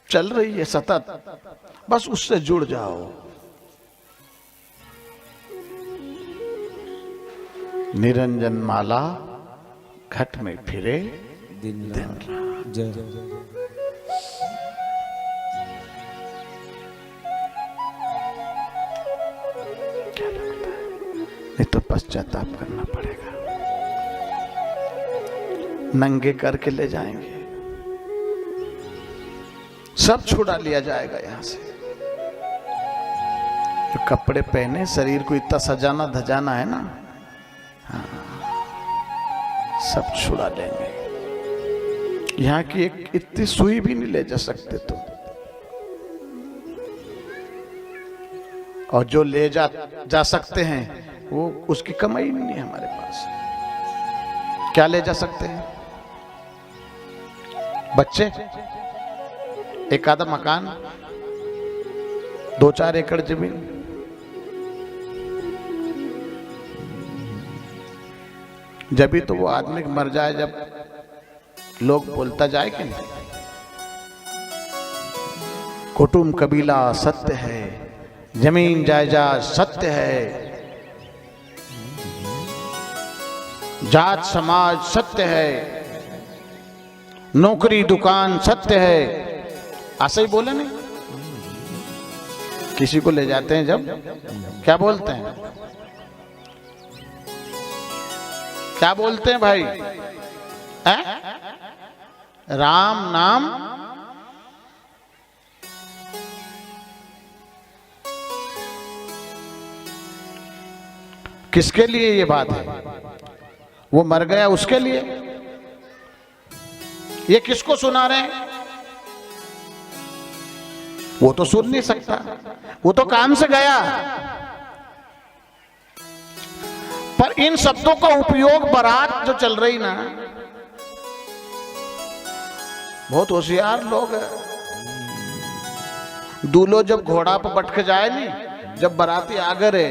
चल रही है सतत, बस उससे जुड़ जाओ। निरंजन माला घट में फिरे दिन दिन रात। नहीं तो पश्चाताप करना पड़ेगा। नंगे करके ले जाएंगे, सब छुड़ा लिया जाएगा यहां से। जो कपड़े पहने, शरीर को इतना सजाना धजाना है ना, हाँ, सब छुड़ा लेंगे। यहां की एक इतनी सुई भी नहीं ले जा सकते तुम। और जो ले जा सकते हैं वो उसकी कमाई नहीं है हमारे पास। क्या ले जा सकते हैं? बच्चे, एक आधा मकान, 2-4 एकड़ जमीन। जब भी तो वो आदमी मर जाए, जब लोग बोलता जाए कि नहीं, कुटुंब कबीला सत्य है, जमीन जायदाद सत्य है, जात समाज सत्य है, नौकरी दुकान सत्य है, ऐसा ही बोले नहीं? किसी को ले जाते हैं जब, क्या बोलते हैं? क्या बोलते हैं भाई? राम नाम किसके लिए ये बात है? वो मर गया उसके लिए? ये किसको सुना रहे हैं? वो तो सुन नहीं सकता, वो तो काम से गया। पर इन शब्दों का उपयोग बारात जो चल रही ना, बहुत होशियार लोग हैं। दूल्हो जब घोड़ा पर बैठ के जाए नहीं, जब बाराती आगे रहे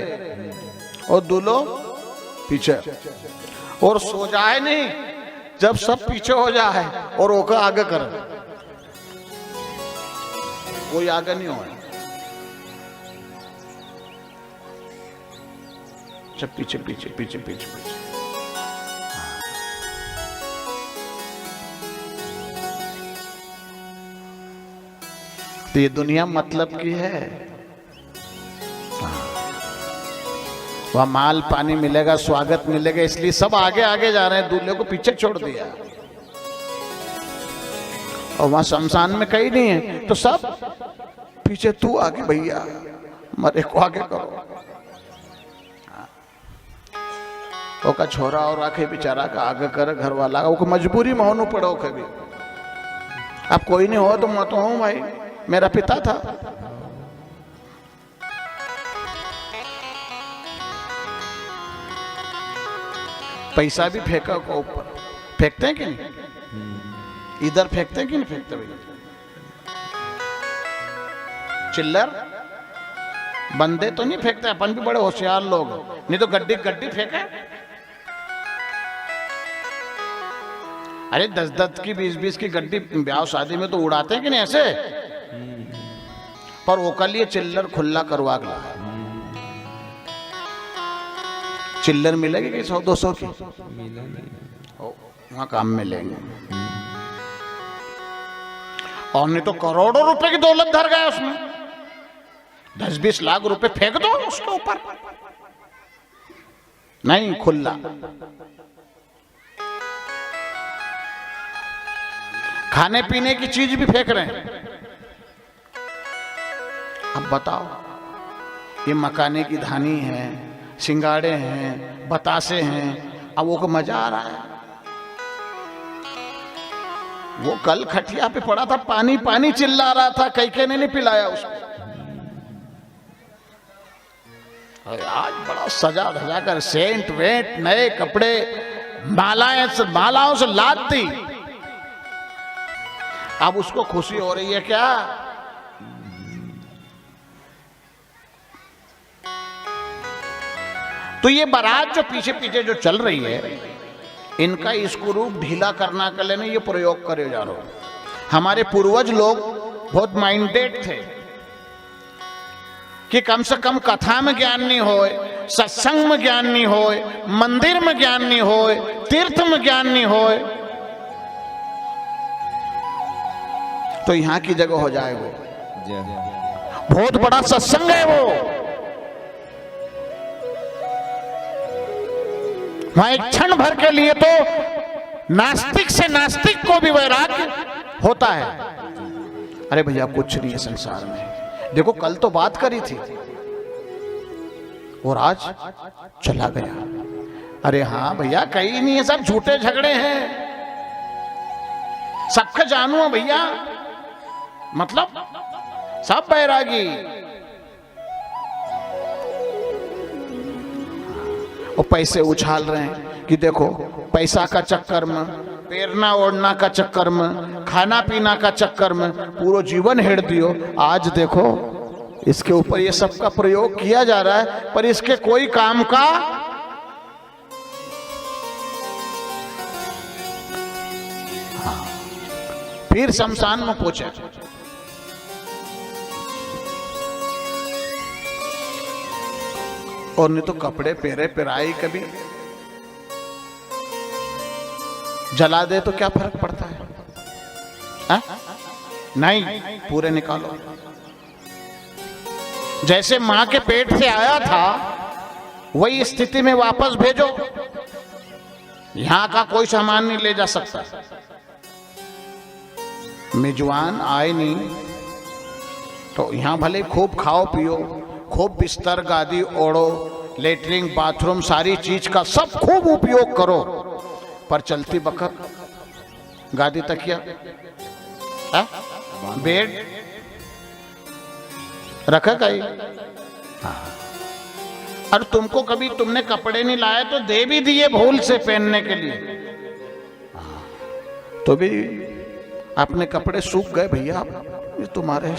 और दूल्हो पीछे, और सो जाए नहीं, जब सब पीछे हो जाए और ओका आगे करे, कोई आगे नहीं हो, सब पीछे पीछे पीछे पीछे पीछे। तो ये दुनिया मतलब की है। वहां माल पानी मिलेगा, स्वागत मिलेगा, इसलिए सब आगे आगे जा रहे हैं, दूल्हे को पीछे छोड़ दिया। और वहां शमशान में कहीं नहीं है, तो सब पीछे, तू आगे भैया, मरे को आगे करो। ओका छोरा और आखे बेचारा का आगे करे, घर वाला का मजबूरी में होना पड़ो कभी। अब कोई नहीं हो तो मैं तो हूं भाई, मेरा पिता था। पैसा भी फेंका को ऊपर, फेंकते हैं कि नहीं? इधर फेंकते हैं कि नहीं फेंकते भैया? चिल्लर बंदे तो नहीं फेंकते, अपन भी बड़े होशियार लोग, नहीं तो गड्डी गड्डी फेंके। अरे 10-10 की 20-20 की गड्डी ब्याह शादी में तो उड़ाते हैं कि नहीं ऐसे? पर वो का लिए चिल्लर खुला करवा ला। चिल्लर मिलेगी कि 100-200 की? वहां काम में लेंगे। और नहीं तो करोड़ों रुपए की दौलत धर गए उसमें, 10-20 लाख रुपए फेंक दो उसके ऊपर। नहीं, खुला। खाने पीने की चीज भी फेंक रहे हैं। अब बताओ, ये मकाने की धानी है, सिंगाड़े हैं, बतासे हैं, अब वो को मजा आ रहा है। वो कल खटिया पे पड़ा था, पानी पानी चिल्ला रहा था, कैके ने नहीं पिलाया उसको। आज बड़ा सजा धजा कर, सेंट वेंट, नए कपड़े, मालाओं से लाद दी। अब उसको खुशी हो रही है क्या? तो ये बारात जो पीछे पीछे जो चल रही है, इनका स्क्रू ढीला करना के लिए ये प्रयोग करे जा रहे हो। हमारे पूर्वज लोग बहुत माइंडेड थे कि कम से कम कथा में ज्ञान नहीं होए, सत्संग में ज्ञान नहीं होए, मंदिर में ज्ञान नहीं होए, तीर्थ में ज्ञान नहीं होए, तो यहां की जगह हो जाए वो। बहुत बड़ा सत्संग है वो। वहां एक क्षण भर के लिए तो नास्तिक से नास्तिक को भी वैराग्य होता है। अरे भैया कुछ नहीं है संसार में, देखो कल तो बात करी थी और आज चला गया। अरे हाँ भैया कहीं नहीं है, सब झूठे झगड़े हैं, सबके जानू है भैया, मतलब सब बैरागी। और पैसे उछाल रहे हैं कि देखो पैसा का चक्कर में, पेरना ओढ़ना का चक्कर में, खाना पीना का चक्कर में पूरा जीवन हेड़ दियो। आज देखो इसके ऊपर ये सब का प्रयोग किया जा रहा है, पर इसके कोई काम का फिर शमशान में पहुंचे। और नहीं तो कपड़े पेरे पिराई कभी जला दे तो क्या फर्क पड़ता है? आ? नहीं, पूरे निकालो। जैसे मां के पेट से आया था वही स्थिति में वापस भेजो। यहां का कोई सामान नहीं ले जा सकता। मेजबान आए नहीं तो यहां भले खूब खाओ पियो, खूब बिस्तर गादी ओढ़ो, लेटरिन बाथरूम सारी चीज का सब खूब उपयोग करो, पर चलती बखत गादी तकिया बेड रखा कहीं। और तुमको कभी तुमने कपड़े नहीं लाए तो दे भी दिए भूल से पहनने के लिए, तो भी अपने कपड़े सूख गए भैया, ये तुम्हारे।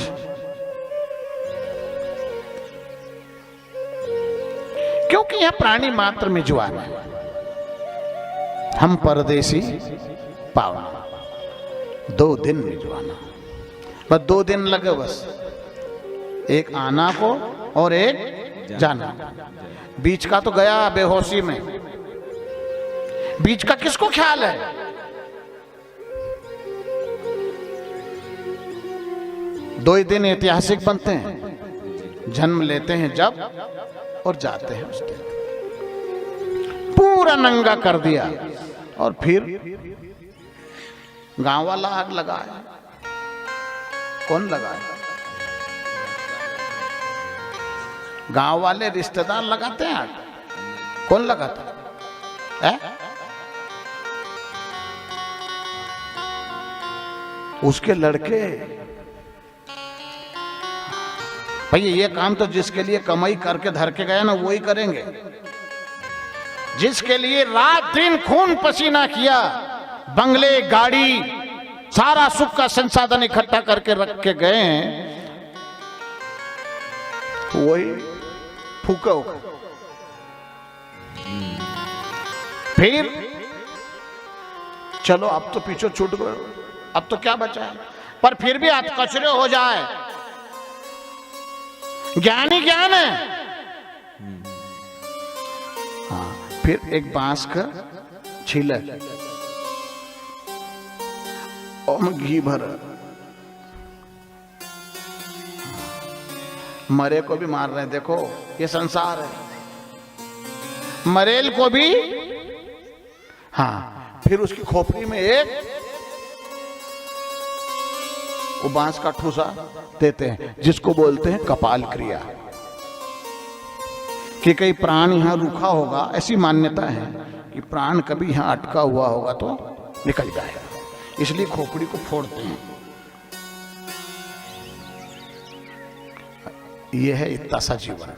क्योंकि यह प्राणी मात्र मेजबान है, हम परदेसी पावना। 2 दिन मेजबाना, बस 2 दिन लगे, बस एक आना को और एक जाना। बीच का तो गया बेहोशी में, बीच का किसको ख्याल है? दो ही दिन ऐतिहासिक बनते हैं, जन्म लेते हैं जब और जाते हैं उस दिन। पूरा नंगा कर दिया और फिर गांव वाला आग लगाया। कौन लगाया? गांव वाले रिश्तेदार लगाते हैं आग। कौन लगाता है? उसके लड़के। भैया ये काम तो जिसके लिए कमाई करके धर के गया ना वही करेंगे। जिसके लिए रात दिन खून पसीना किया, बंगले गाड़ी सारा सुख का संसाधन इकट्ठा करके रख के गए हैं, वही फूका होगा। फिर चलो अब तो पीछे छूट गए, अब तो क्या बचा है, पर फिर भी हाथ कचरे हो जाए। ज्ञान ही ज्ञान है। हाँ, फिर एक बांस का छिलक और घी भरा, मरे को भी मार रहे हैं। देखो ये संसार है, मरेल को भी। हाँ, फिर उसकी खोपड़ी में एक वो बांस का ठूसा देते हैं, जिसको बोलते हैं कपाल क्रिया। कि कई प्राण यहां रुका होगा, ऐसी मान्यता है कि प्राण कभी यहां अटका हुआ होगा तो निकल जाएगा, इसलिए खोपड़ी को फोड़ते हैं। यह है इतना सा जीवन।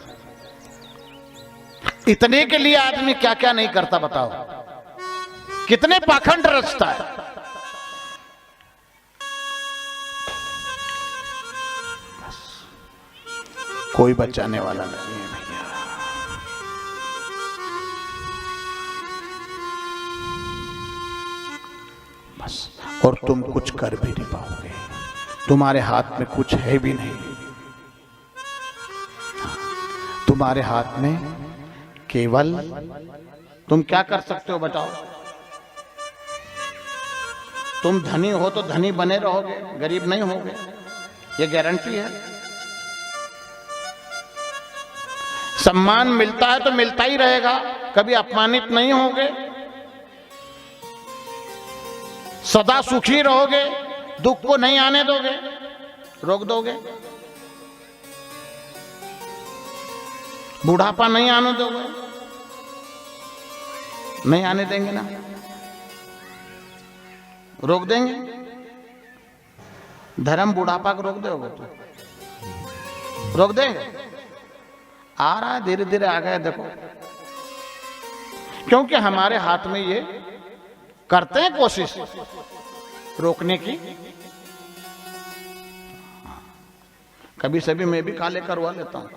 इतने के लिए आदमी क्या क्या नहीं करता बताओ, कितने पाखंड रचता है। कोई बचाने वाला नहीं है भैया। बस, और तुम कुछ कर भी नहीं पाओगे, तुम्हारे हाथ में कुछ है भी नहीं। तुम्हारे हाथ में केवल तुम क्या कर सकते हो बताओ? तुम धनी हो तो धनी बने रहोगे, गरीब नहीं होगे, ये गारंटी है। सम्मान मिलता है तो मिलता ही रहेगा, कभी अपमानित नहीं होगे, सदा सुखी रहोगे, दुख को नहीं आने दोगे, रोक दोगे, बुढ़ापा नहीं आने दोगे, नहीं आने देंगे ना, रोक देंगे। धर्म बुढ़ापा को रोक दोगे तो रोक देंगे? आ रहा है, धीरे धीरे आ गया देखो, क्योंकि हमारे हाथ में ये करते हैं कोशिश रोकने की। कभी सभी मैं भी काले करवा लेता हूं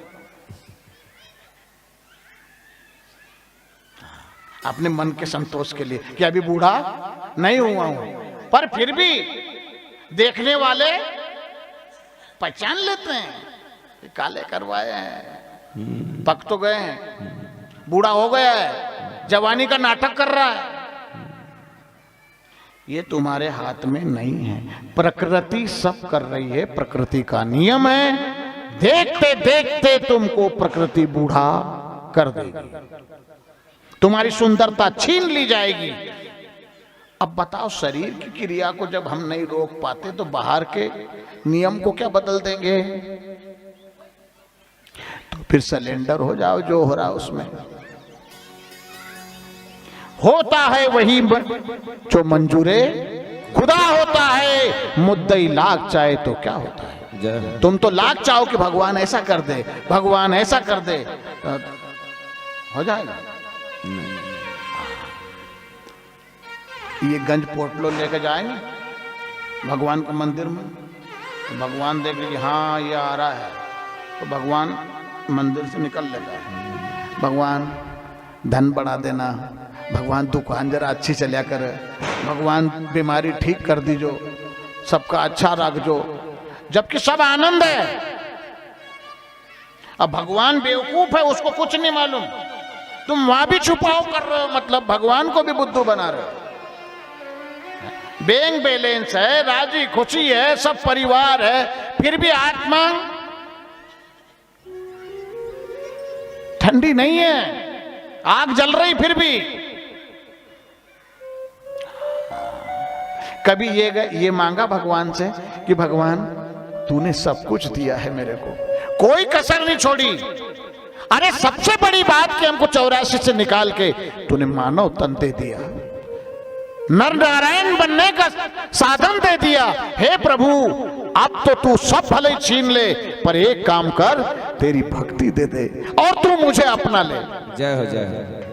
अपने मन के संतोष के लिए कि अभी बूढ़ा नहीं हुआ हूं, पर फिर भी देखने वाले पहचान लेते हैं कि काले करवाए हैं, पक तो गए हैं, बूढ़ा हो गया है, जवानी का नाटक कर रहा है। ये तुम्हारे हाथ में नहीं है, प्रकृति सब कर रही है, प्रकृति का नियम है। देखते देखते तुमको प्रकृति बूढ़ा कर देगी, तुम्हारी सुंदरता छीन ली जाएगी। अब बताओ, शरीर की क्रिया को जब हम नहीं रोक पाते तो बाहर के नियम को क्या बदल देंगे? तो फिर सिलेंडर हो जाओ, जो हो रहा है उसमें होता है वही जो मंजूरे खुदा होता है। मुद्दई लाख चाहे तो क्या होता है? तुम तो लाख चाहो कि भगवान ऐसा कर दे, भगवान ऐसा कर दे, हो जाएगा? ये गंज पोटलो लेके जाएंगे भगवान के मंदिर में, तो भगवान देख लीजिए हाँ ये आ रहा है, तो भगवान मंदिर से निकल लेता है। भगवान धन बढ़ा देना, भगवान दुकान जरा अच्छी चलिया कर, भगवान बीमारी ठीक कर दीजो, सबका अच्छा रख जो, जबकि सब आनंद है। अब भगवान बेवकूफ है, उसको कुछ नहीं मालूम, तुम वहां भी छुपाव कर रहे हो, मतलब भगवान को भी बुद्धू बना रहे हो। बैंक बैलेंस है, राजी खुशी है, सब परिवार है, फिर भी आत्मा ठंडी नहीं है, आग जल रही फिर भी। कभी ये मांगा भगवान से कि भगवान तूने सब कुछ दिया है मेरे को, कोई कसर नहीं छोड़ी, अरे सबसे बड़ी बात कि हमको 84 से निकाल के तूने मानव तन दे दिया, नर नारायण बनने का साधन दे दिया। हे प्रभु अब तो तू सब भले छीन ले, पर एक काम कर, तेरी भक्ति दे दे और तू मुझे अपना ले। जय हो, जय हो।